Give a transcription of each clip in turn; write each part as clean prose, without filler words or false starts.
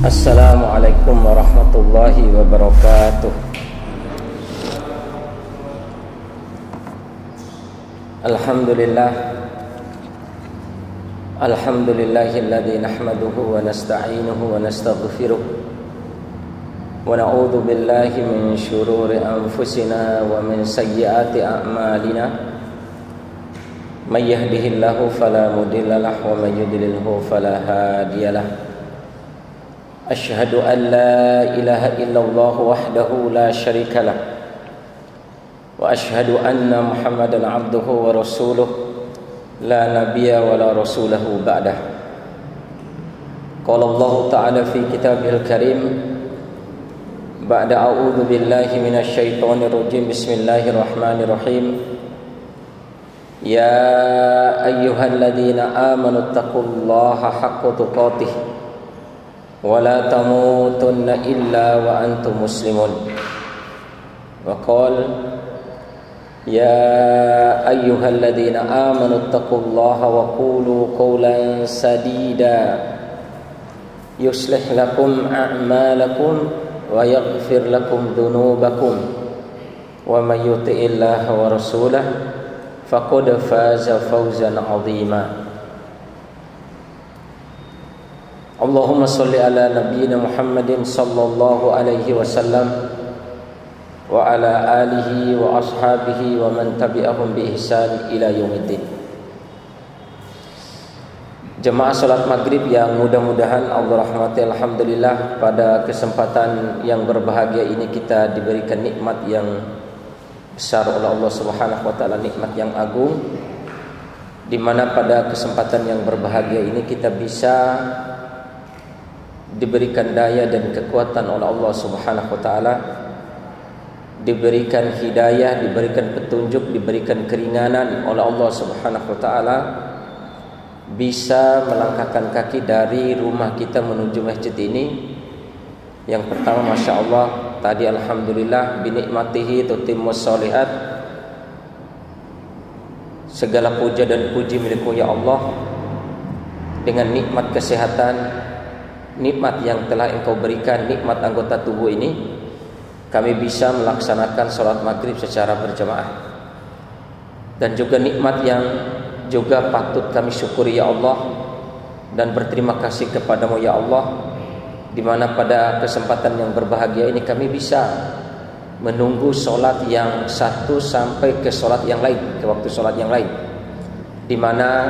Assalamualaikum warahmatullahi wabarakatuh. Alhamdulillah. Alhamdulillahilladzi nahmaduhu wa nasta'inuhu wa nastaghfiruh. Wa na'udzu billahi min syururi anfusina wa min sayyiati a'malina. May yahdihillahu fala mudilla lahu wa may yudlilhu fala hadiyalah. Asyhadu an la ilaha illallah wahdahu la syarika lah wa asyhadu anna Muhammadan abduhu wa rasuluh la nabiyya wa la rasulahu ba'dah. Qala Allah ta'ala fi kitabihil karim ba'da a'udzu billahi minasy syaithanir rajim. Bismillahirrahmanirrahim. Ya ayyuhalladzina amanu taqullaha haqqa tuqatih wa la tamutunna illa wa antum muslimun. Wa qala ya ayyuhalladzina amanu taqullaha wa qulu qawlan sadida yuslih lakum a'malakum wa yaghfir lakum dhunubakum wa may yuti'illaha wa rasulahu faqad faza fawzan 'azima. Allahumma salli ala nabiyyina Muhammadin sallallahu alaihi wasallam wa ala alihi wa ashabihi wa man tabi'ahum bi ihsan ila yaumiddin. Jemaah salat maghrib yang mudah-mudahan Allah rahmati, alhamdulillah pada kesempatan yang berbahagia ini kita diberikan nikmat yang besar oleh Allah Subhanahu wa taala, nikmat yang agung, di mana pada kesempatan yang berbahagia ini kita bisa diberikan daya dan kekuatan oleh Allah Subhanahu wa taala, diberikan hidayah, diberikan petunjuk, diberikan keringanan oleh Allah Subhanahu wa taala, bisa melangkahkan kaki dari rumah kita menuju masjid ini. Yang pertama, Masya Allah, tadi alhamdulillah binikmatihi tutimmus sholihat, segala puja dan puji milikmu ya Allah. Dengan nikmat kesehatan, nikmat yang telah Engkau berikan, nikmat anggota tubuh ini, kami bisa melaksanakan sholat maghrib secara berjamaah. Dan juga nikmat yang juga patut kami syukuri ya Allah, dan berterima kasih kepadamu ya Allah, di mana pada kesempatan yang berbahagia ini kami bisa menunggu sholat yang satu sampai ke sholat yang lain, ke waktu sholat yang lain, di mana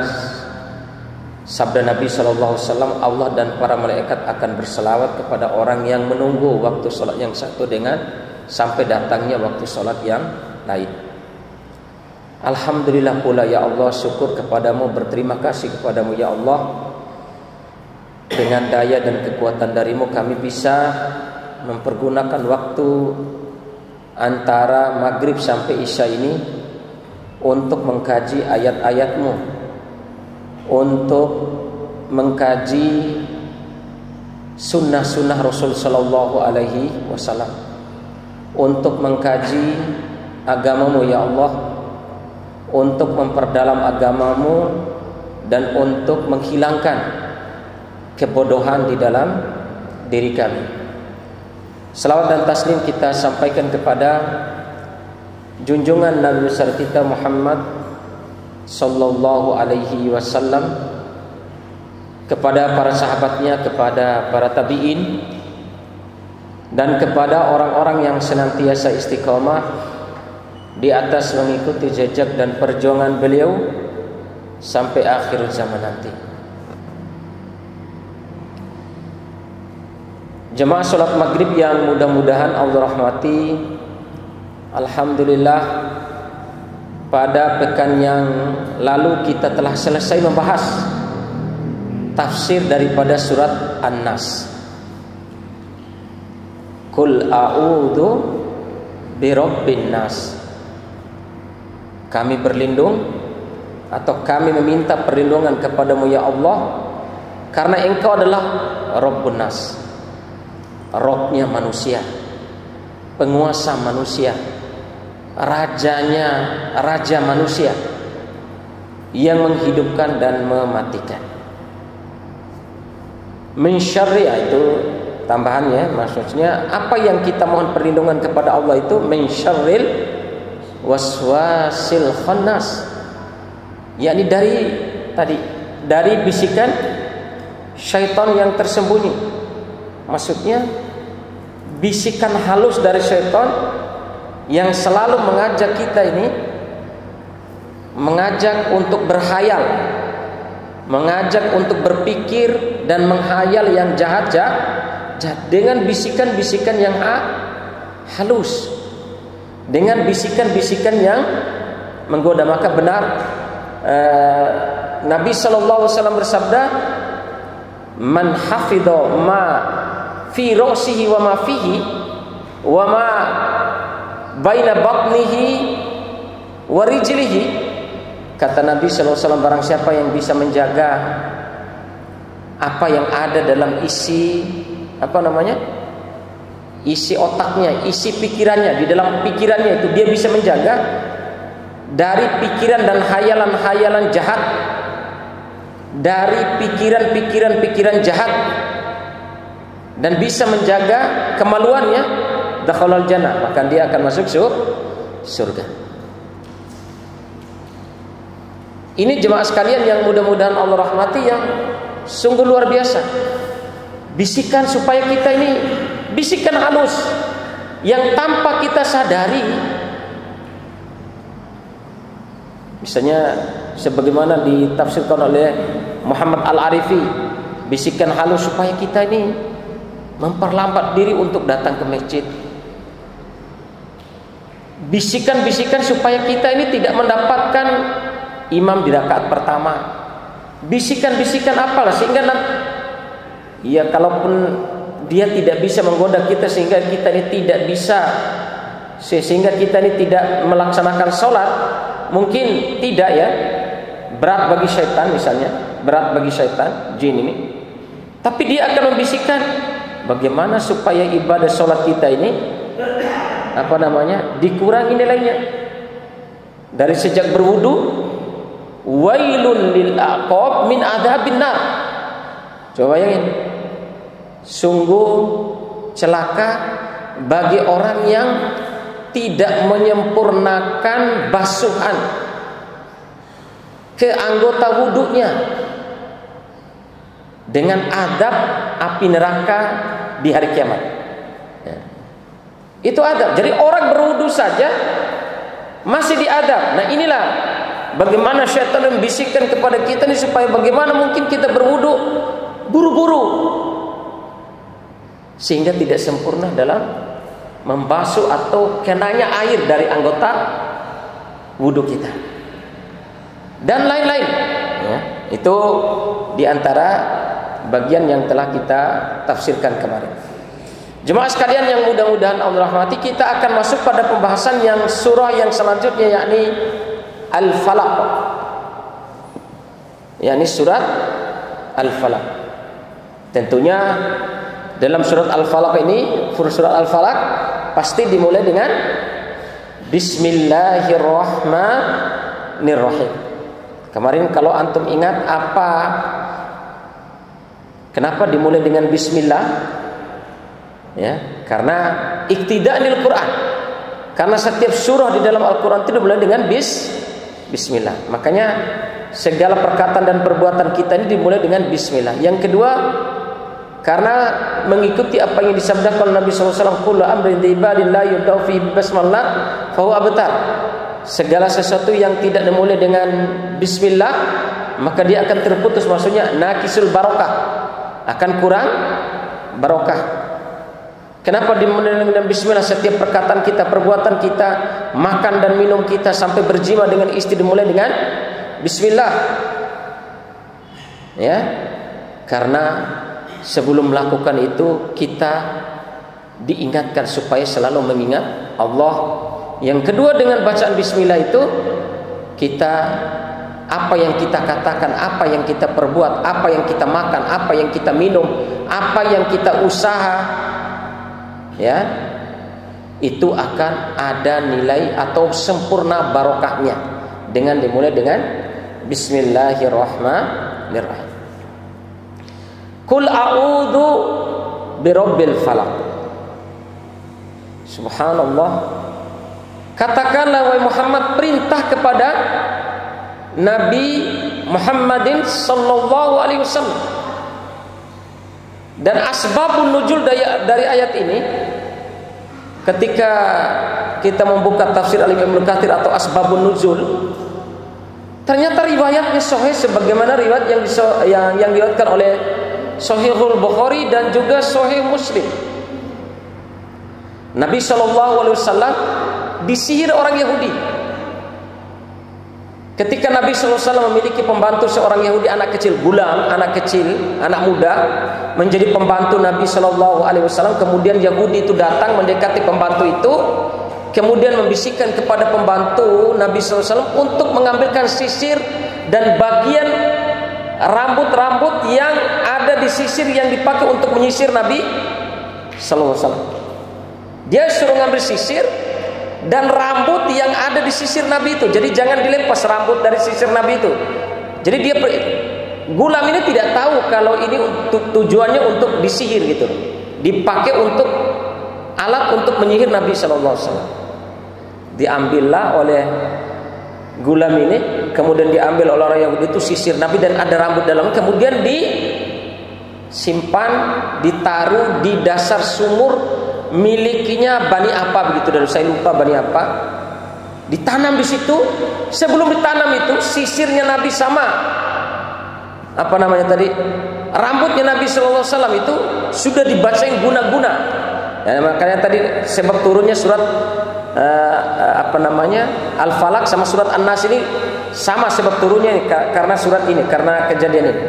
sabda Nabi SAW, Allah dan para malaikat akan berselawat kepada orang yang menunggu waktu sholat yang satu dengan sampai datangnya waktu sholat yang lain. Alhamdulillah pula ya Allah, syukur kepadamu, berterima kasih kepadamu ya Allah. Dengan daya dan kekuatan darimu kami bisa mempergunakan waktu antara maghrib sampai isya ini untuk mengkaji ayat-ayatmu, untuk mengkaji sunnah-sunnah Rasul Sallallahu Alaihi Wasallam, untuk mengkaji agamamu ya Allah, untuk memperdalam agamamu, dan untuk menghilangkan kebodohan di dalam diri kami. Salawat dan taslim kita sampaikan kepada junjungan Nabi besar kita Muhammad Sallallahu Alaihi Wasallam, kepada para sahabatnya, kepada para tabi'in, dan kepada orang-orang yang senantiasa istiqomah di atas mengikuti jejak dan perjuangan beliau sampai akhir zaman nanti. Jemaah sholat maghrib yang mudah-mudahan Allah rahmati, alhamdulillah pada pekan yang lalu kita telah selesai membahas tafsir daripada surat An-Nas. Qul a'udzu birabbin nas. Kami berlindung atau kami meminta perlindungan kepadamu ya Allah, karena Engkau adalah Rabbun Nas, Rabbnya manusia, penguasa manusia, rajanya, raja manusia yang menghidupkan dan mematikan. min syarri, itu tambahannya, maksudnya apa yang kita mohon perlindungan kepada Allah itu min syarril waswasil khannas, yakni dari bisikan syaitan yang tersembunyi. Maksudnya bisikan halus dari syaitan yang selalu mengajak kita ini, mengajak untuk berhayal, mengajak untuk berpikir dan menghayal yang jahat dengan bisikan-bisikan yang halus, dengan bisikan-bisikan yang menggoda. Maka benar Nabi SAW bersabda, man hafidha ma fi ra'sihi wa ma fihi wa ma baina batnihi wa rijlihi. Kata Nabi SAW, barang siapa yang bisa menjaga apa yang ada dalam isi isi otaknya, isi pikirannya, di dalam pikirannya itu dia bisa menjaga dari pikiran dan hayalan-hayalan jahat, dari pikiran jahat, dan bisa menjaga kemaluannya, dakhalal jannah, maka dia akan masuk surga. Ini jemaah sekalian yang mudah-mudahan Allah rahmati, yang sungguh luar biasa. Bisikan supaya kita ini, bisikan halus yang tanpa kita sadari. Misalnya sebagaimana ditafsirkan oleh Muhammad Al-Arifi, bisikan halus supaya kita ini memperlambat diri untuk datang ke masjid. Bisikan-bisikan supaya kita ini tidak mendapatkan imam di rakaat pertama. Bisikan-bisikan apalah sehingga ya kalaupun dia tidak bisa menggoda kita sehingga kita ini tidak bisa, sehingga kita ini tidak melaksanakan sholat, mungkin tidak ya, berat bagi syaitan misalnya, berat bagi syaitan jin ini. Tapi dia akan membisikkan bagaimana supaya ibadah sholat kita ini dikurangi nilainya. Dari sejak berwudu, wailun lil aqab min adzabin nar. Coba bayangin, sungguh celaka bagi orang yang tidak menyempurnakan basuhan ke anggota wudunya dengan adab api neraka di hari kiamat. Ya. Itu adab. Jadi orang berwudu saja masih diadab. Nah inilah bagaimana syaitan membisikkan kepada kita ini supaya bagaimana mungkin kita berwudu buru-buru sehingga tidak sempurna dalam membasuh atau kenanya air dari anggota wudu kita dan lain-lain ya. Itu diantara bagian yang telah kita tafsirkan kemarin. Jemaah sekalian yang mudah-mudahan Allah rahmati, kita akan masuk pada pembahasan yang surah yang selanjutnya, yakni Al-Falaq, yakni surat Al-Falaq. Tentunya dalam surat Al-Falaq ini, surat Al-Falaq pasti dimulai dengan Bismillahirrahmanirrahim. Kemarin kalau antum ingat kenapa dimulai dengan Bismillah? Ya, karena iktida'il Quran. Karena setiap surah di dalam Al-Quran itu dimulai dengan Bismillah. Makanya segala perkataan dan perbuatan kita ini dimulai dengan Bismillah. Yang kedua, karena mengikuti apa yang disabdakan Nabi SAW, kullu amrin ibadin la yubda'u fi basmallah fahuwa abtar. Segala sesuatu yang tidak dimulai dengan Bismillah maka dia akan terputus, maksudnya nakisul barokah, akan kurang barokah. Kenapa dimulai dengan Bismillah? Setiap perkataan kita, perbuatan kita, makan dan minum kita, sampai berjima dengan istri dimulai dengan Bismillah. Ya, karena sebelum melakukan itu kita diingatkan supaya selalu mengingat Allah. Yang kedua, dengan bacaan Bismillah itu kita, apa yang kita katakan, apa yang kita perbuat, apa yang kita makan, apa yang kita minum, apa yang kita usaha, ya, itu akan ada nilai atau sempurna barokahnya dengan dimulai dengan Bismillahirrahmanirrahim. Qul a'udzu birabbil falaq. Subhanallah. Katakanlah wahai Muhammad, perintah kepada Nabi Muhammadin sallallahu alaihi wasallam. Dan asbabun nuzul dari ayat ini, ketika kita membuka tafsir Al-Imam Ibnu Katsir atau asbabun nuzul, ternyata riwayatnya sahih sebagaimana riwayat yang diriwayatkan oleh Sahihul Bukhari dan juga Sahih Muslim. Nabi sallallahu alaihi wasallam disihir orang Yahudi. Ketika Nabi sallallahu alaihi wasallam memiliki pembantu seorang Yahudi, anak kecil, gulam, anak kecil, anak muda, menjadi pembantu Nabi sallallahu alaihi wasallam. Kemudian Yahudi itu datang mendekati pembantu itu, kemudian membisikkan kepada pembantu Nabi sallallahu alaihi wasallam untuk mengambilkan sisir dan bagian rambut-rambut yang ada di sisir yang dipakai untuk menyisir Nabi sallallahu alaihi wasallam. Dia suruh ngambil sisir dan rambut yang ada di sisir Nabi itu. Jadi jangan dilepas rambut dari sisir Nabi itu. Jadi dia gulam ini tidak tahu kalau ini untuk tujuannya untuk disihir gitu. Dipakai untuk alat untuk menyihir Nabi sallallahu alaihi wasallam. Diambillah oleh gulam ini, kemudian diambil oleh orang Yahudi itu sisir Nabi dan ada rambut dalamnya, kemudian disimpan, ditaruh di dasar sumur milikinya Bani apa begitu, dan saya lupa Bani apa. Ditanam di situ. Sebelum ditanam itu sisirnya Nabi sama rambutnya Nabi sallallahu alaihi wasallam itu sudah dibacain guna-guna. Ya, makanya tadi sebab turunnya surat Al-Falaq sama surat An-Nas ini sama sebab turunnya ini, karena surat ini, karena kejadian ini.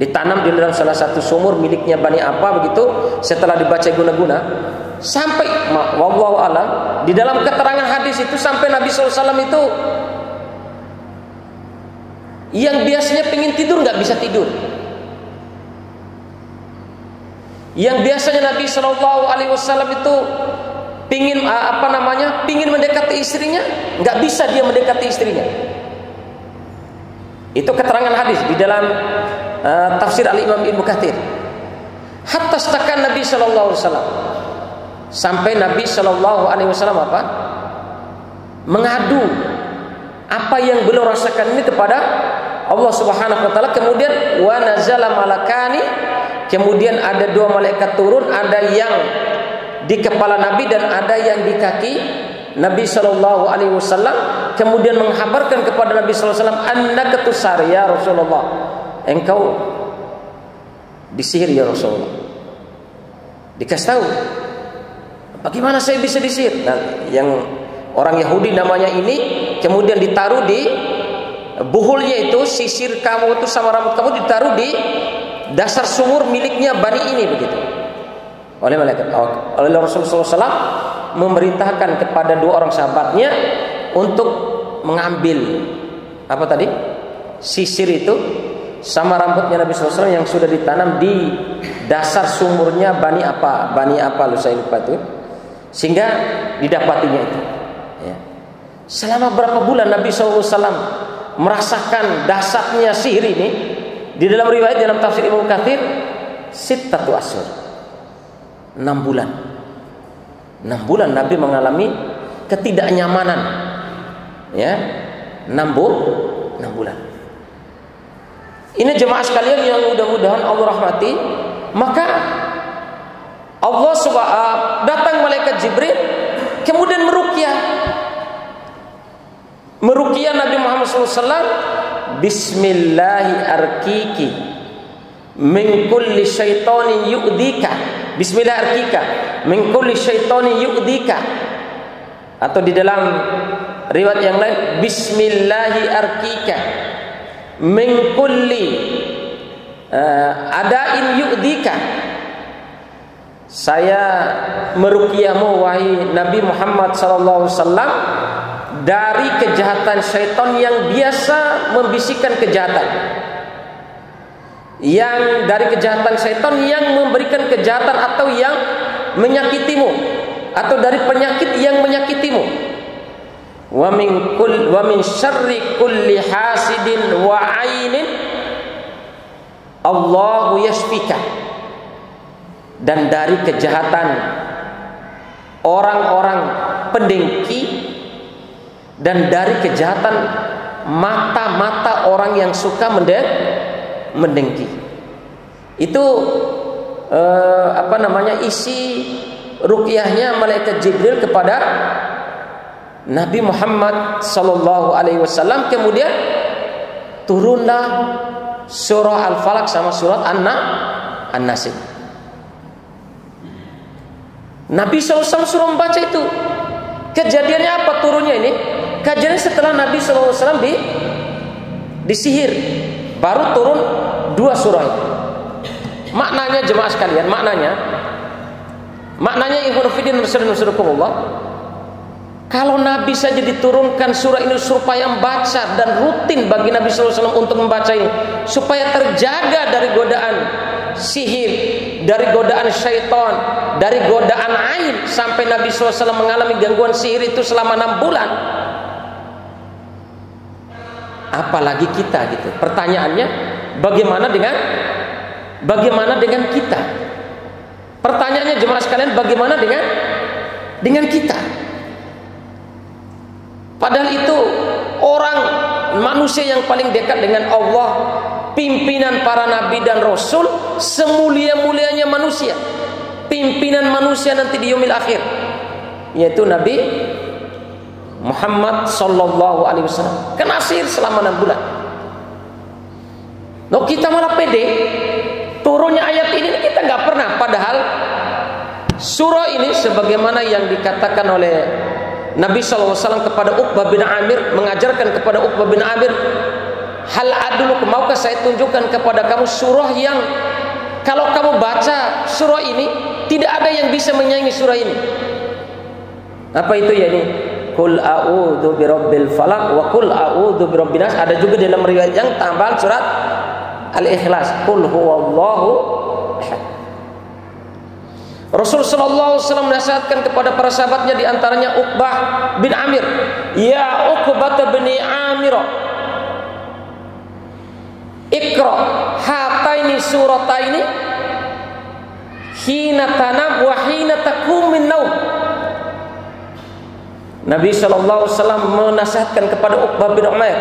Ditanam di dalam salah satu sumur miliknya Bani apa begitu. Setelah dibaca guna-guna sampai wallahu alam, di dalam keterangan hadis itu sampai Nabi sallallahu alaihi wasallam itu yang biasanya pengen tidur nggak bisa tidur. Yang biasanya Nabi sallallahu alaihi wasallam itu pingin pingin mendekati istrinya, nggak bisa dia mendekati istrinya. Itu keterangan hadis di dalam tafsir Al-Imam Ibnu Katsir. Hatta stakan Nabi sallallahu alaihi wasallam, sampai Nabi sallallahu alaihi wasallam mengadu apa yang beliau rasakan ini kepada Allah Subhanahu wa taala. Kemudian wa nazala malakani, kemudian ada dua malaikat turun, ada yang di kepala Nabi dan ada yang di kaki Nabi sallallahu alaihi wasallam. Kemudian menghabarkan kepada Nabi sallallahu alaihi wasallam, annaka tusar ya Rasulullah, engkau disihir ya Rasulullah. Dikasih tahu, bagaimana saya bisa disihir? Nah, yang orang Yahudi namanya ini, kemudian ditaruh di buhulnya itu, sisir kamu itu sama rambut kamu ditaruh di dasar sumur miliknya Bani ini begitu. Oleh malaikat, oleh Rasulullah SAW memerintahkan kepada dua orang sahabatnya untuk mengambil sisir itu sama rambutnya Nabi SAW yang sudah ditanam di dasar sumurnya Bani apa saya lupa itu, sehingga didapatinya itu. Ya. Selama berapa bulan Nabi SAW merasakan dahsyatnya sihir ini? Di dalam riwayat dalam tafsir Ibnu Katsir, 6 ashur, 6 bulan. 6 bulan Nabi mengalami ketidaknyamanan. Ya, 6 bulan. Ini jemaah sekalian yang mudah-mudahan Allah rahmati. Maka Allah datang malaikat Jibril, kemudian meruqyah Nabi Muhammad SAW. Bismillahi arkiki min kulli syaitanin yu'dika. Bismillah arkika min kulli syaitanin yu'dika. Atau di dalam riwayat yang lain, Bismillahi arkika min kulli adain yu'dika. Saya meruqyahmu wahai Nabi Muhammad sallallahu alaihi wasallam dari kejahatan syaitan yang biasa membisikkan kejahatan, yang dari kejahatan syaitan yang memberikan kejahatan atau yang menyakitimu, atau dari penyakit yang menyakitimu. Wa min syarri kulli hasidin wa ainin Allahu yashfika, dan dari kejahatan orang-orang pendengki, dan dari kejahatan mata-mata orang yang suka mendengki. Itu isi ruqyahnya malaikat Jibril kepada Nabi Muhammad sallallahu alaihi wasallam. Kemudian turunlah surah Al-Falaq sama surat An-Nas. Nabi SAW suruh membaca itu. Kejadiannya apa turunnya ini? Kejadian setelah Nabi SAW disihir, baru turun 2 surah itu. Maknanya jemaah sekalian, maknanya ikhwan fillah rasulullah. Kalau Nabi saja diturunkan surah ini supaya membaca, dan rutin bagi Nabi SAW untuk membaca ini, supaya terjaga dari godaan sihir, dari godaan syaitan, dari godaan ain, sampai Nabi SAW mengalami gangguan sihir itu selama 6 bulan. Apalagi kita gitu. Pertanyaannya, bagaimana dengan kita? Pertanyaannya jemaah sekalian, bagaimana dengan kita? Padahal itu orang manusia yang paling dekat dengan Allah, pimpinan para nabi dan rasul, semulia-mulianya manusia, pimpinan manusia nanti di yaumil akhir, yaitu Nabi Muhammad sallallahu alaihi wasallam, kena sihir selama 6 bulan. Loh, kita malah pede. Turunnya ayat ini kita nggak pernah. Padahal surah ini sebagaimana yang dikatakan oleh Nabi SAW kepada Uqbah bin Amir, mengajarkan kepada Uqbah bin Amir, hal aduluku, maukah saya tunjukkan kepada kamu surah yang kalau kamu baca surah ini tidak ada yang bisa menyaingi surah ini. Apa itu ya ini? Qul a'udzu birabbil falaq wa qul a'udzu birabbin nas. Ada juga dalam riwayat yang tambahan surat Al-Ikhlas, qul huwallahu ahad. Rasul sallallahu alaihi wasallam menasihatkan kepada para sahabatnya, di antaranya Uqbah bin Amir, ya Uqbah bin Amir, Iqra hataini surataini hina tanam wa hina taqum min naum. Nabi sallallahu alaihi wasallam menasihatkan kepada Uqbah bin Umair,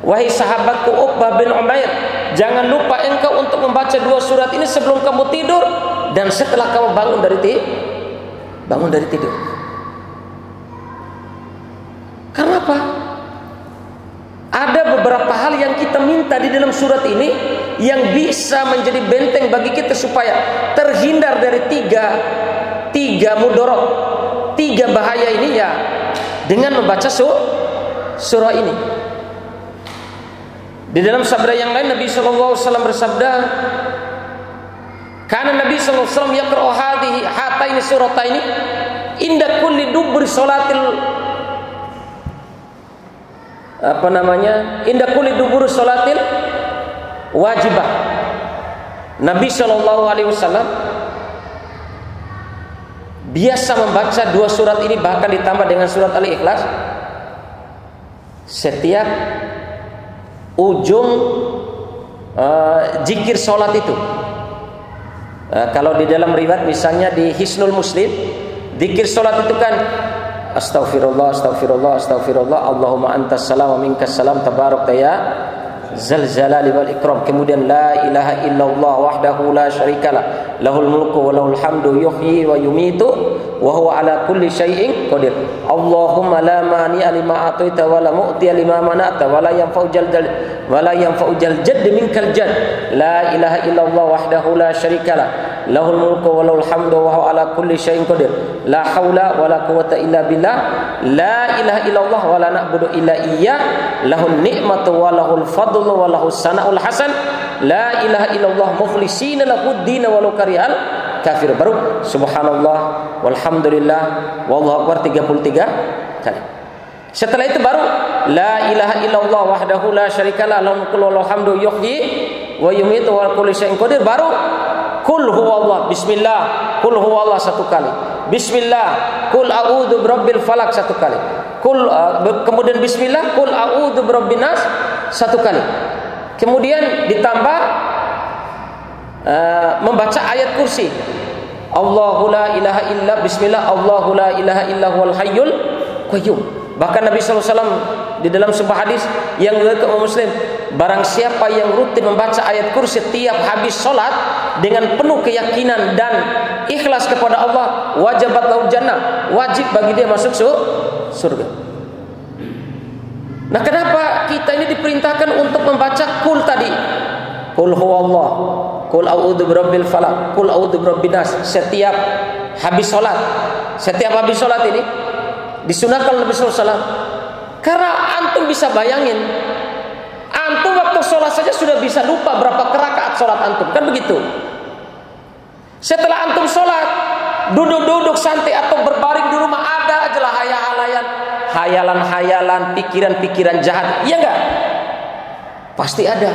wahai sahabatku Uqbah bin Umair, jangan lupa engkau untuk membaca 2 surat ini sebelum kamu tidur dan setelah kamu bangun dari tidur. Karena apa? Ada beberapa hal yang kita minta di dalam surat ini yang bisa menjadi benteng bagi kita supaya terhindar dari tiga mudarat, 3 bahaya ini, ya dengan membaca surah ini. Di dalam sabda yang lain Nabi sallallahu alaihi wasallam bersabda, karena Nabi sallallahu alaihi wasallam yaqra'u hataini surataini inda kulli dubur salatil inda kulli dubur salatil wajibah. Nabi sallallahu alaihi wasallam biasa membaca 2 surat ini, bahkan ditambah dengan surat Al-Ikhlas setiap ujung zikir salat itu. Kalau di dalam riwayat misalnya di Hisnul Muslim, zikir salat itu kan astaghfirullah astaghfirullah astaghfirullah Allahumma antas salam wa minkas salam tabarakta ya zal jalali wal ikram. Kemudian la ilaha illallah wahdahu la syarikalah lahul mulku wa lahul hamdu yuhyi wa yumitu wa huwa ala kulli syai'in qadir. Allahumma la mani'a lima ataita wa la mu'tiya lima mana'ta wa la yanfa'u jadd minkal jadd. La ilaha illallah wahdahu la syarikalah lahul mulku wa lahul hamdu wa huwa ala kulli syai'in qadir. La haula wa la quwwata illa billah. La ilaha illallah wa la na'budu illa iyyah. Lahun ni'matu wa lahul fadlu wa lahus sana'ul hasan. La ilaha illallah muflisina lahud din walau karihal kafir. Baru subhanallah walhamdulillah wallahu akbar 33 kali. Setelah itu baru la ilaha illallah wahdahu la syarikalah lahul mulku wa lahul hamdu yuhyi wa yumiitu wa kulli syai'in qadir. Baru kul huwallah, bismillah, kul huwallah 1 kali. Bismillah, kul a'udzu birabbil falaq 1 kali. Kemudian bismillah, kul a'udzu birabbin nas 1 kali. Kemudian ditambah membaca ayat kursi. Allahu la ilaha illa bismillah Allahu la ilaha illa huwal hayyul qayyum. Bahkan Nabi SAW di dalam sebuah hadis yang diriwayatkan oleh Muslim, barang siapa yang rutin membaca ayat kursi tiap habis sholat dengan penuh keyakinan dan ikhlas kepada Allah, wajibat lahu jannah, wajib bagi dia masuk surga. Nah, kenapa kita ini diperintahkan untuk membaca kul tadi? Kul huwallah, kul a'udzu birabbil falaq, kul a'udzu birabbin nas setiap habis sholat. Setiap habis sholat ini disunahkan oleh Nabi SAW. Karena antum bisa bayangin, antum waktu sholat saja sudah bisa lupa berapa rakaat sholat antum, kan begitu? Setelah antum sholat, duduk-duduk santai atau berbaring di rumah, ada aja lah hayalan-hayalan, pikiran-pikiran jahat, iya enggak? Pasti ada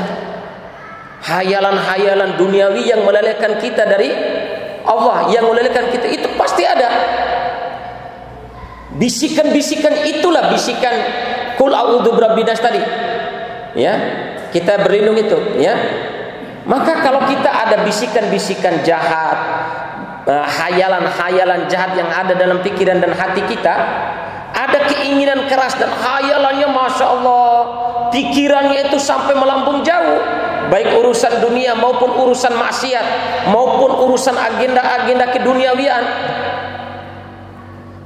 hayalan-hayalan duniawi yang melelehkan kita dari Allah, yang melelehkan kita, itu pasti ada. Bisikan-bisikan itulah bisikan kul a'udzu birabbin nas tadi. Ya, kita berlindung itu, ya. Maka kalau kita ada bisikan-bisikan jahat, hayalan-hayalan jahat yang ada dalam pikiran dan hati kita, ada keinginan keras dan hayalannya Masya Allah, pikirannya itu sampai melambung jauh, baik urusan dunia maupun urusan maksiat maupun urusan agenda-agenda keduniawian,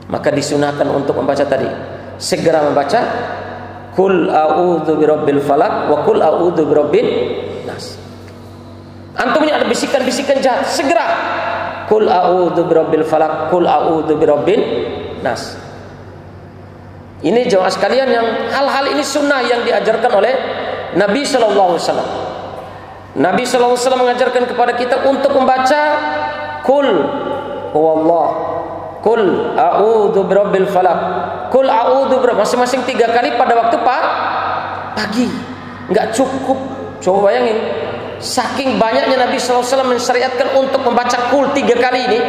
maka disunahkan untuk membaca tadi, segera membaca kul a'udzu birabbil falaq wa kul a'udzu birabbin nas. Antum ini ada bisikan-bisikan jahat, segera kul a'udzu birabbil falaq, kul a'udzu birabbin nas. Ini jemaah sekalian, yang hal-hal ini sunnah yang diajarkan oleh Nabi Sallallahu Alaihi Wasallam. Nabi Sallallahu Alaihi Wasallam mengajarkan kepada kita untuk membaca kul huwallah, kul a'udzu birabbil falaq, kul a'udzu masing-masing 3 kali pada waktu pagi. Enggak cukup. Coba bayangin, saking banyaknya Nabi sallallahu alaihi wasallam mensyariatkan untuk membaca kul 3 kali ini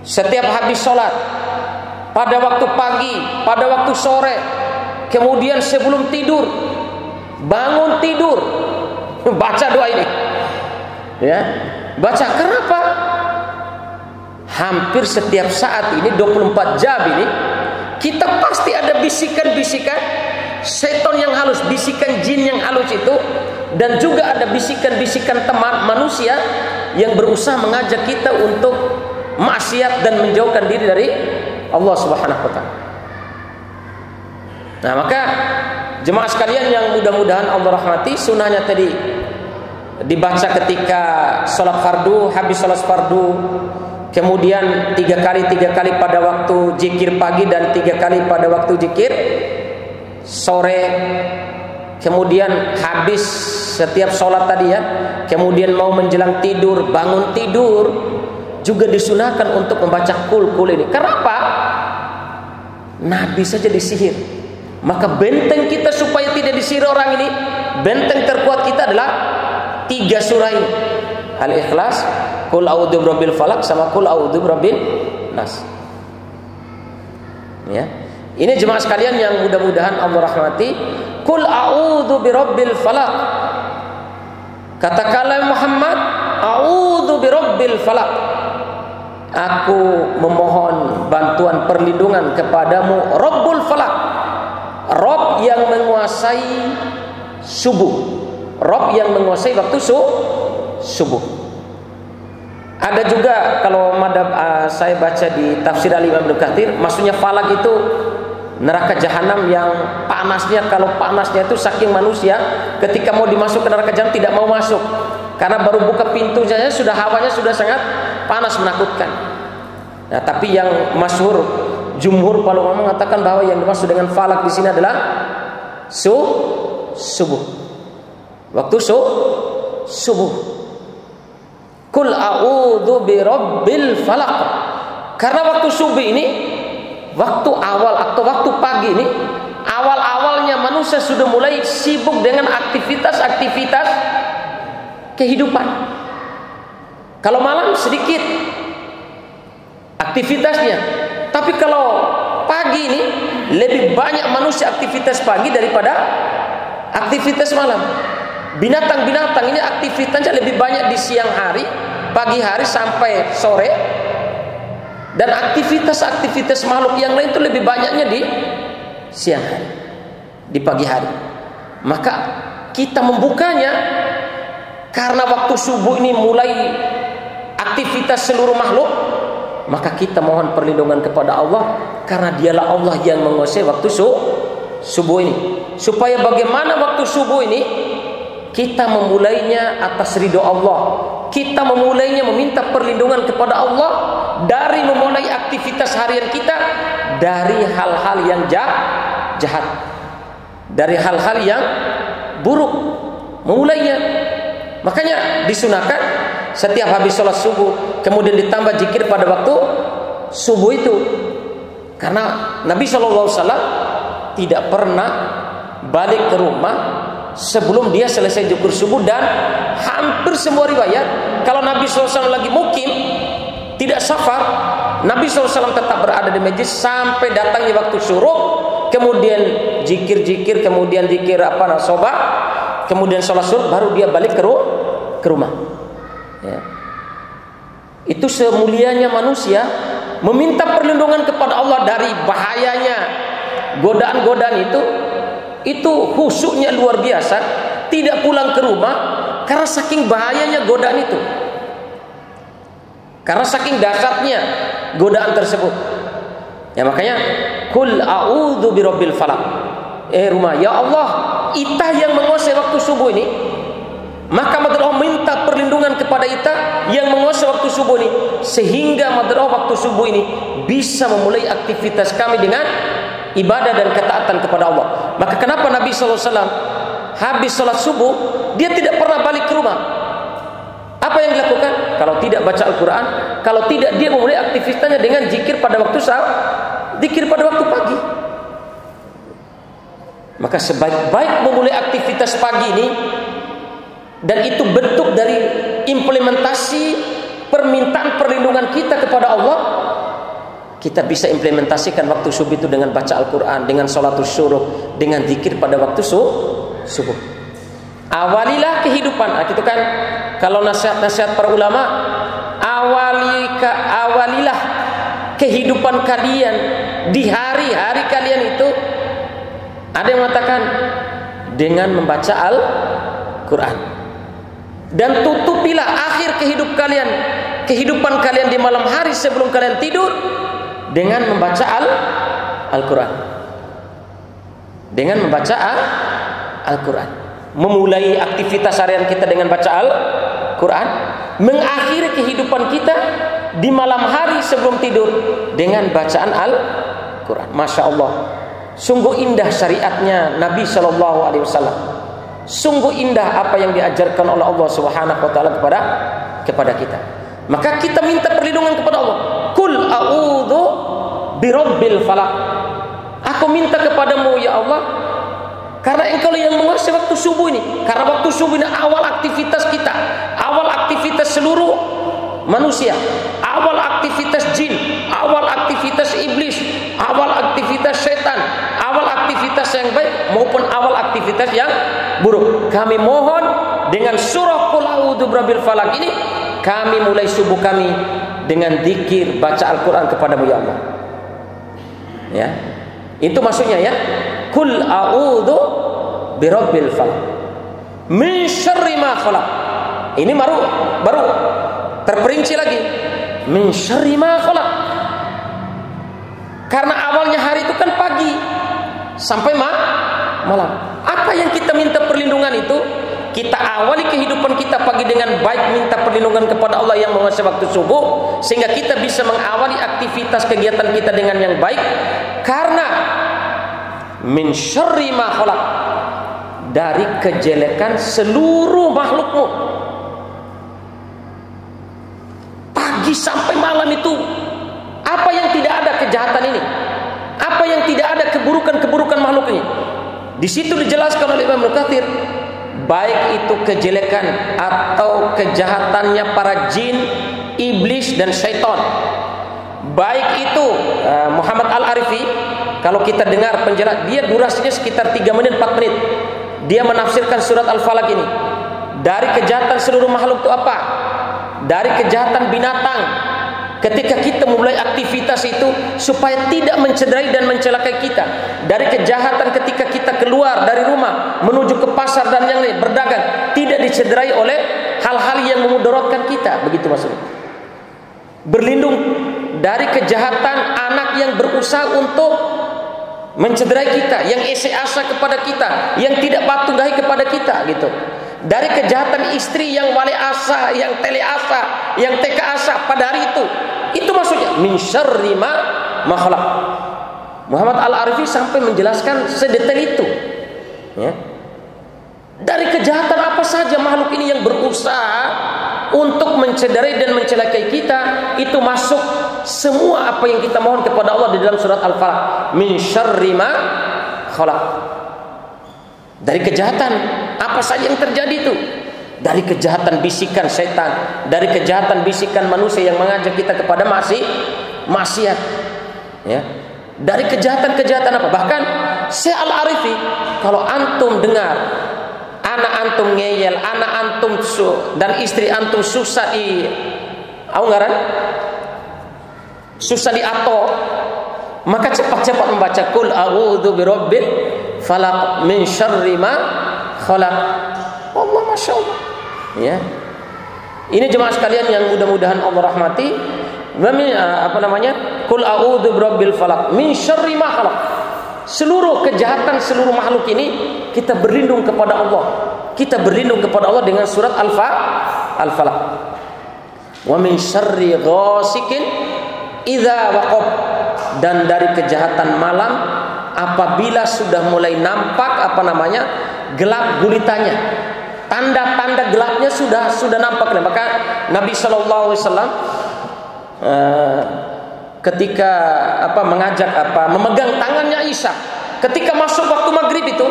setiap habis sholat, pada waktu pagi, pada waktu sore, kemudian sebelum tidur, bangun tidur, baca doa ini. Ya, baca. Kenapa? Hampir setiap saat ini 24 jam ini kita pasti ada bisikan-bisikan setan yang halus, bisikan jin yang halus itu, dan juga ada bisikan-bisikan teman manusia yang berusaha mengajak kita untuk maksiat dan menjauhkan diri dari Allah Subhanahu wa taala. Nah, maka jemaah sekalian yang mudah-mudahan Allah rahmati, sunnahnya tadi dibaca ketika sholat fardu, habis sholat fardu, kemudian 3 kali pada waktu zikir pagi dan 3 kali pada waktu zikir sore, kemudian habis setiap sholat tadi ya, kemudian mau menjelang tidur, bangun tidur juga disunahkan untuk membaca kul ini. Kenapa? Nabi saja disihir, maka benteng kita supaya tidak disihir orang ini, benteng terkuat kita adalah 3 surah ini, Al-Ikhlas, kul a'udzu birabbil falaq, sama kul a'udzu birabbin nas. Ya. Ini jemaah sekalian yang mudah-mudahan Allah rahmati. Kul a'udzu birabbil falaq. Katakanlah Muhammad, a'udzu birabbil falaq. Aku memohon bantuan perlindungan kepadamu Rabbul falaq. Rabb yang menguasai subuh. Rabb yang menguasai waktu subuh. Ada juga kalau madhab saya baca di tafsir Al-Imam Ibnu Katsir, maksudnya falak itu neraka jahanam yang panasnya, kalau panasnya itu saking manusia ketika mau dimasuk ke neraka jahanam tidak mau masuk, karena baru buka pintu saja sudah hawanya sudah sangat panas menakutkan. Nah, tapi yang masyhur jumhur para ulama mengatakan bahwa yang dimaksud dengan falak di sini adalah subuh. Waktu subuh. Kul a'udzu birabbil falaq. Karena waktu subuh ini, waktu awal atau waktu pagi ini, awal-awalnya manusia sudah mulai sibuk dengan aktivitas-aktivitas kehidupan. Kalau malam sedikit aktivitasnya, tapi kalau pagi ini lebih banyak manusia aktivitas pagi daripada aktivitas malam. Binatang-binatang ini aktivitasnya lebih banyak di siang hari, pagi hari sampai sore. Dan aktivitas-aktivitas makhluk yang lain itu lebih banyaknya di siang hari, di pagi hari. Maka kita membukanya karena waktu subuh ini mulai aktivitas seluruh makhluk, maka kita mohon perlindungan kepada Allah, karena dialah Allah yang menguasai waktu subuh ini. Supaya bagaimana waktu subuh ini kita memulainya atas ridho Allah, kita memulainya meminta perlindungan kepada Allah dari memulai aktivitas harian kita dari hal-hal yang jahat, dari hal-hal yang buruk, memulainya. Makanya disunahkan setiap habis sholat subuh kemudian ditambah zikir pada waktu subuh itu, karena Nabi SAW tidak pernah balik ke rumah sebelum dia selesai zikir subuh. Dan hampir semua riwayat kalau Nabi SAW lagi mukim, tidak safar, Nabi SAW tetap berada di masjid sampai datangnya waktu syuruk, kemudian zikir-zikir, kemudian zikir nasobah, kemudian sholat syuruk, baru dia balik ke rumah. Ya. Itu semulianya manusia meminta perlindungan kepada Allah dari bahayanya godaan-godaan itu khusyuknya luar biasa, tidak pulang ke rumah karena saking bahayanya godaan itu, karena saking dahsyatnya godaan tersebut. Ya, makanya kul a'udzu birabbil falaq. Rumah, ya Allah, Ita yang menguasai waktu subuh ini, maka madrasah minta perlindungan kepada Ita yang menguasai waktu subuh ini, sehingga madrasah waktu subuh ini bisa memulai aktivitas kami dengan ibadah dan ketaatan kepada Allah. Maka kenapa Nabi SAW habis sholat subuh dia tidak pernah balik ke rumah? Apa yang dilakukan? Kalau tidak baca Al-Quran, kalau tidak dia memulai aktivitasnya dengan zikir pada waktu zikir pada waktu pagi. Maka sebaik-baik memulai aktivitas pagi ini, dan itu bentuk dari implementasi permintaan perlindungan kita kepada Allah, kita bisa implementasikan waktu subuh itu dengan baca Al-Quran, dengan sholatus syuruk, dengan zikir pada waktu subuh. Awalilah kehidupan. Itu kan kalau nasihat-nasihat para ulama, awalilah kehidupan kalian di hari-hari kalian itu. Ada yang mengatakan dengan membaca Al-Quran, dan tutupilah akhir kehidupan kalian di malam hari sebelum kalian tidur dengan membaca Al-Quran. Dengan membaca Al-Quran, memulai aktivitas harian kita dengan baca Al-Quran, mengakhiri kehidupan kita di malam hari sebelum tidur dengan bacaan Al-Quran. Masya Allah, sungguh indah syariatnya Nabi SAW. Sungguh indah apa yang diajarkan oleh Allah Subhanahu wa taala kepada kita. Maka kita minta perlindungan kepada Allah. Kul a'udzu birabbil falaq. Aku minta kepadamu ya Allah, karena Engkau yang menguasai waktu subuh ini. Karena waktu subuh ini awal aktivitas kita, awal aktivitas seluruh manusia, awal aktivitas jin, awal aktivitas iblis, awal aktivitas setan, awal aktivitas yang baik maupun awal aktivitas yang buruk. Kami mohon dengan surah Qul a'udzu birabbil falaq ini, kami mulai subuh kami dengan zikir baca Al-Quran kepadamu ya Allah. Ya, itu maksudnya ya. Qul a'udzu birabbil falaq min syarri ma khalaq. Ini baru terperinci lagi, min syarri ma khalaq. Karena awalnya hari itu kan pagi sampai malam. Apa yang kita minta perlindungan itu, kita awali kehidupan kita pagi dengan baik, minta perlindungan kepada Allah yang menguasai waktu subuh, sehingga kita bisa mengawali aktivitas kegiatan kita dengan yang baik. Karena min syarri ma khalaq, dari kejelekan seluruh makhlukmu. Pagi sampai malam itu, apa yang tidak ada kejahatan ini, apa yang tidak ada keburukan-keburukan makhluk ini. Di situ dijelaskan oleh Imam Al-Kathir, baik itu kejelekan atau kejahatannya para jin, iblis dan syaitan. Baik itu Muhammad Al-Arifi, kalau kita dengar penjelasan dia, durasinya sekitar 3 menit 4 menit. Dia menafsirkan surat Al-Falaq ini. Dari kejahatan seluruh makhluk itu apa? Dari kejahatan binatang. Ketika kita mulai aktivitas itu supaya tidak mencederai dan mencelakai kita. Dari kejahatan ketika kita keluar dari rumah menuju ke pasar dan yang lain berdagang, tidak dicederai oleh hal-hal yang memudaratkan kita. Begitu maksudnya. Berlindung dari kejahatan anak yang berusaha untuk mencederai kita, yang ese-asa kepada kita, yang tidak patuhi kepada kita, gitu. Dari kejahatan istri yang wali asa, yang tele asa, yang teka asa pada hari itu maksudnya min syarri ma khalaq. Muhammad Al-Arifi sampai menjelaskan sedetail itu, ya. Dari kejahatan apa saja makhluk ini yang berusaha untuk mencederai dan mencelakai kita, itu masuk semua apa yang kita mohon kepada Allah di dalam surat Al-Falaq, min syarri ma khalaq. Dari kejahatan apa saja yang terjadi itu, dari kejahatan bisikan setan, dari kejahatan bisikan manusia yang mengajak kita kepada maksiat, ya. Dari kejahatan-kejahatan apa? Bahkan Syekh Al-Arifi, kalau antum dengar anak antum ngeyel, anak antum dan istri antum susah di susah diatur, maka cepat-cepat membaca qul a'udzu birabbil falaq min syarri ma khalaq. Allah, masya Allah, ya. Ini jemaah sekalian yang mudah-mudahan Allah rahmati. Qul a'udzu birabbil falaq min syarri ma khalaq. Seluruh kejahatan seluruh makhluk ini kita berlindung kepada Allah. Kita berlindung kepada Allah dengan surat Al-Falaq. Wa min syarri ghasikin idza waqab, dan dari kejahatan malam apabila sudah mulai nampak gelap gulitanya. Tanda-tanda gelapnya sudah nampak. Maka Nabi sallallahu alaihi wasallam ketika memegang tangannya Aisyah ketika masuk waktu maghrib itu,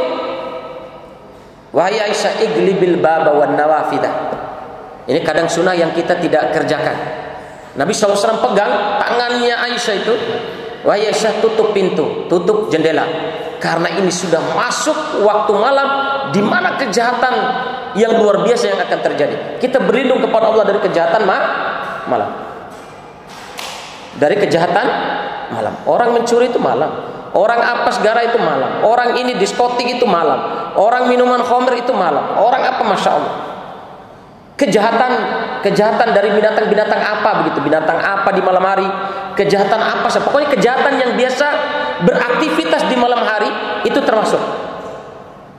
wahai Aisyah iglibil baba wan nawafidah. Ini kadang sunnah yang kita tidak kerjakan. Nabi SAW pegang tangannya Aisyah itu, wahai Aisyah tutup pintu, tutup jendela, karena ini sudah masuk waktu malam di mana kejahatan yang luar biasa yang akan terjadi. Kita berlindung kepada Allah dari kejahatan malam. Dari kejahatan malam. Orang mencuri itu malam, orang apes gara itu malam, orang ini diskotik itu malam, orang minuman khamr itu malam, orang apa, masya Allah. Kejahatan dari binatang-binatang apa begitu, binatang apa di malam hari, kejahatan apa, pokoknya kejahatan yang biasa beraktivitas di malam hari itu termasuk.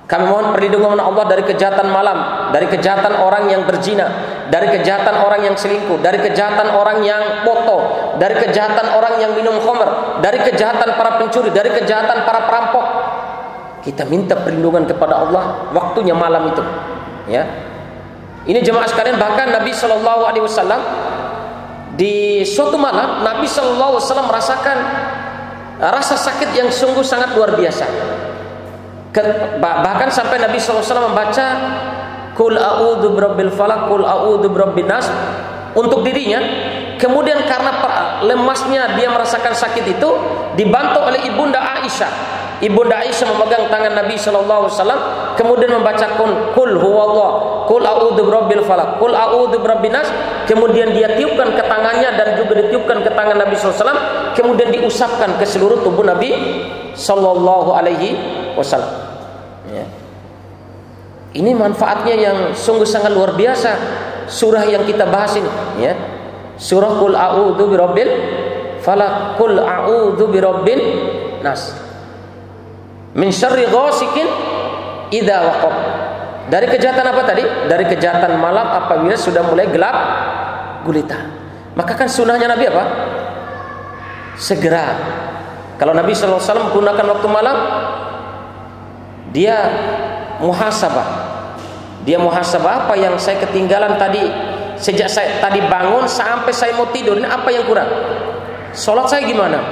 Kami mohon perlindungan Allah dari kejahatan malam, dari kejahatan orang yang berzina, dari kejahatan orang yang selingkuh, dari kejahatan orang yang foto, dari kejahatan orang yang minum khamr, dari kejahatan para pencuri, dari kejahatan para perampok. Kita minta perlindungan kepada Allah waktunya malam itu, ya. Ini jemaah sekalian, bahkan Nabi sallallahu alaihi wasallam di suatu malam Nabi sallallahu alaihi wasallam merasakan rasa sakit yang sungguh sangat luar biasa. Bahkan sampai Nabi SAW membaca Qul a'udzu birabbil falaq, Qul a'udzu birabbin nas untuk dirinya. Kemudian karena lemasnya dia merasakan sakit itu, dibantu oleh ibunda Aisyah. Ibunda Aisyah memegang tangan Nabi SAW, kemudian membaca Qul huwallah, Qul a'udzu birabbil falaq, Qul a'udzu birabbin nas. Kemudian dia tiupkan ke tangannya dan juga ditiupkan ke tangan Nabi SAW, kemudian diusapkan ke seluruh tubuh Nabi sallallahu alaihi wasallam, ya. Ini manfaatnya yang sungguh sangat luar biasa. Surah yang kita bahas ini, ya. Surah Qul a'udzu birabbil falaq, Qul a'udzu birabbin nas, min syarri ghasikin idza waqab. Dari kejahatan apa tadi? Dari kejahatan malam apabila sudah mulai gelap gulita. Maka kan sunnahnya Nabi apa? Segera. Kalau Nabi SAW menggunakan waktu malam, dia muhasabah. Dia muhasabah, apa yang saya ketinggalan tadi, sejak saya tadi bangun sampai saya mau tidur, ini apa yang kurang? Sholat saya gimana?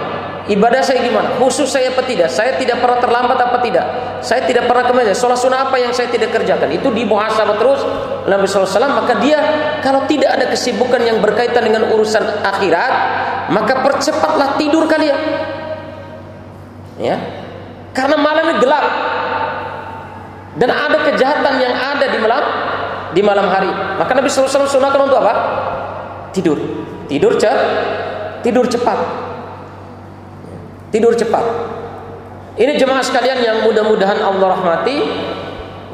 Ibadah saya gimana? Khusus saya apa tidak? Saya tidak pernah terlambat apa tidak? Saya tidak pernah kemana? Sholat sunnah apa yang saya tidak kerjakan? Itu dimuhasabah terus Nabi SAW. Maka dia kalau tidak ada kesibukan yang berkaitan dengan urusan akhirat, maka percepatlah tidur kalian, ya. Karena malamnya gelap dan ada kejahatan yang ada di malam hari. Maka Nabi SAW sunahkan untuk apa? Tidur. Tidur cepat. Tidur cepat. Ini jemaah sekalian yang mudah-mudahan Allah rahmati.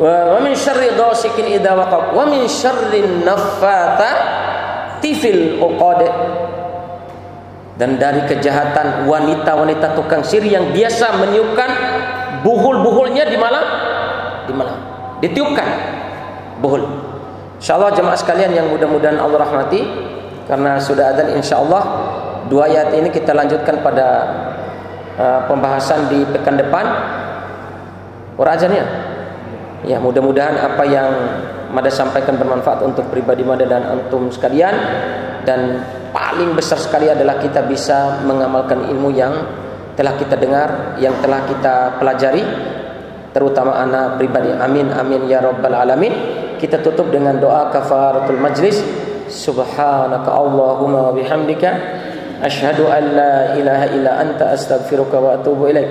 Wa min syarri ghasikin idza waqab wa min syarrin naffatsati fil 'uqad. Dan dari kejahatan wanita-wanita tukang sihir yang biasa meniupkan buhul-buhulnya di malam. Ditiupkan buhul. Insyaallah jemaah sekalian yang mudah-mudahan Allah rahmati, karena sudah adzan insyaallah 2 ayat ini kita lanjutkan pada pembahasan di pekan depan. Azannya. Ya, mudah-mudahan apa yang Mada sampaikan bermanfaat untuk pribadi Mada dan antum sekalian, dan paling besar sekali adalah kita bisa mengamalkan ilmu yang telah kita dengar, yang telah kita pelajari, terutama anak pribadi. Amin amin ya rabbal alamin. Kita tutup dengan doa kafaratul majlis. Subhanaka Allahumma wa bihamdika asyhadu an la ilaha illa anta astaghfiruka wa atubu ilaik.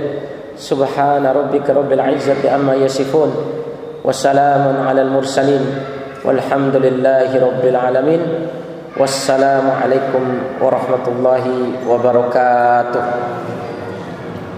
Subhana rabbika rabbil izzati amma yasifun. Wassalamun alal mursalin. Walhamdulillahi rabbil alamin. Wassalamualaikum warahmatullahi wabarakatuh.